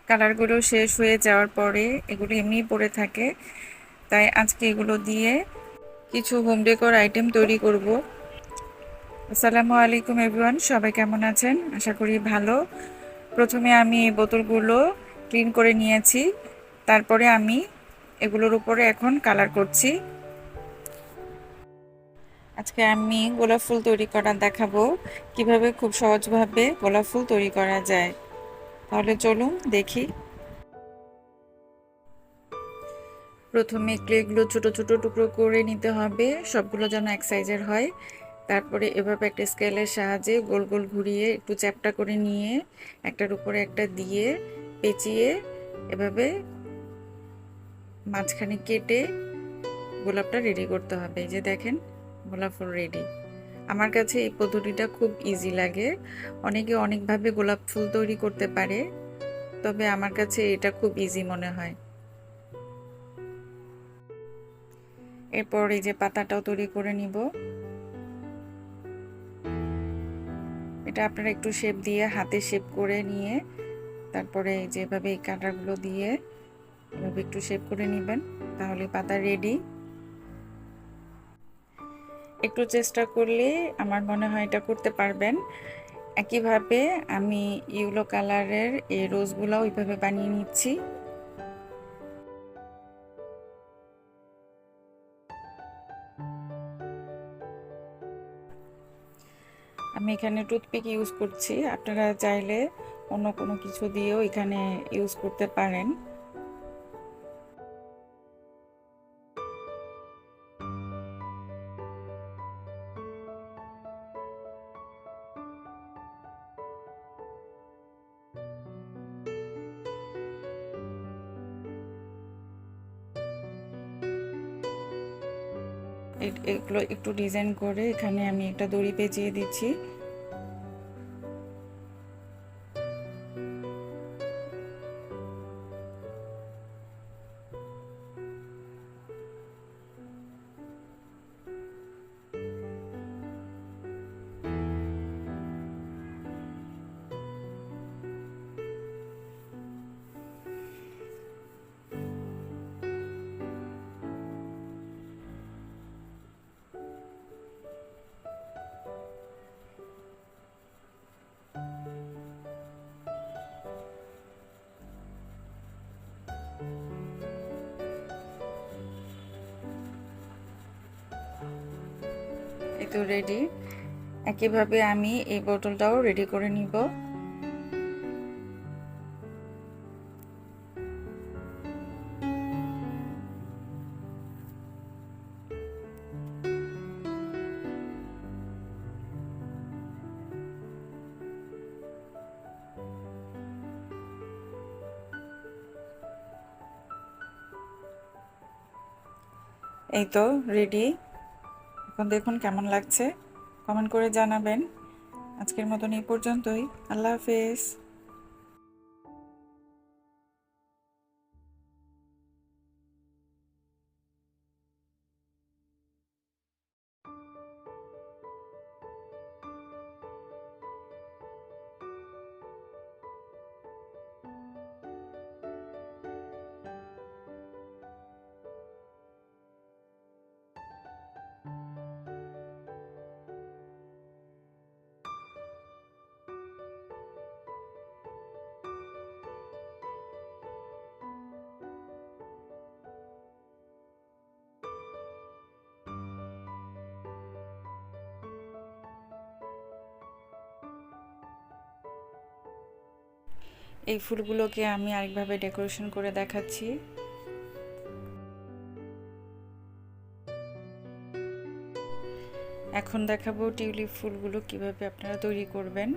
কালারগুলো শেষ হয়ে যাওয়ার পরে এগুলো এমনি পড়ে থাকে, তাই আজকে এগুলো দিয়ে কিছু হোম ডেকোর আইটেম তৈরি করব। আসসালামু আলাইকুম এভরিওয়ান, সবাই কেমন আছেন? আশা করি ভালো। প্রথমে আমি এই বোতলগুলো ক্লিন করে নিয়েছি, তারপরে আমি এগুলোর উপরে এখন কালার করছি। আজকে আমি গোলাপ ফুল তৈরি করা দেখাবো, কিভাবে খুব সহজভাবে গোলাপ ফুল তৈরি করা যায়। তাহলে চলুন দেখি। প্রথমে ক্লেগুলো ছোট ছোট টুকরো করে নিতে হবে, সবগুলো যেন এক সাইজের হয়। তারপরে এভাবে একটা স্কেলের সাহায্যে গোল গোল ঘুরিয়ে একটু চ্যাপ্টা করে নিয়ে একটার উপরে একটা দিয়ে পেঁচিয়ে এভাবে মাঝখানে কেটে গোলাপটা রেডি করতে হবে। এই যে দেখেন, গোলাপ ফুল রেডি। আমার কাছে এই পদ্ধতিটা খুব ইজি লাগে। অনেকে অনেকভাবে গোলাপ ফুল তৈরি করতে পারে, তবে আমার কাছে এটা খুব ইজি মনে হয়। এরপর এই যে পাতাটাও তৈরি করে নিব। এটা আপনারা একটু শেপ দিয়ে হাতে শেপ করে নিয়ে তারপরে যেভাবে এই কাঁটাগুলো দিয়ে এভাবে একটু শেপ করে নেবেন, তাহলে পাতা রেডি। একটু চেষ্টা করলে আমার মনে হয় এটা করতে পারবেন। একইভাবে আমি ইয়েলো কালারের এই রোজগুলো ওইভাবে বানিয়ে নিচ্ছি। আমি এখানে টুথপিক ইউজ করছি, আপনারা চাইলে অন্য কোনো কিছু দিয়েও এখানে ইউজ করতে পারেন। এগুলো একটু ডিজাইন করে এখানে আমি একটা দড়ি পেঁচিয়ে দিচ্ছি। এই তো রেডি। একইভাবে আমি এই বোতলটাও রেডি করে নিব। এই তো রেডি। এখন দেখুন কেমন লাগছে, কমেন্ট করে জানাবেন। আজকের মতন এই পর্যন্তই। আল্লাহ হাফেজ। এই ফুলগুলোকে আমি আরেকভাবে ডেকোরেশন করে দেখাচ্ছি। এখন দেখাবো টিউলিপ ফুলগুলো কিভাবে আপনারা তৈরি করবেন।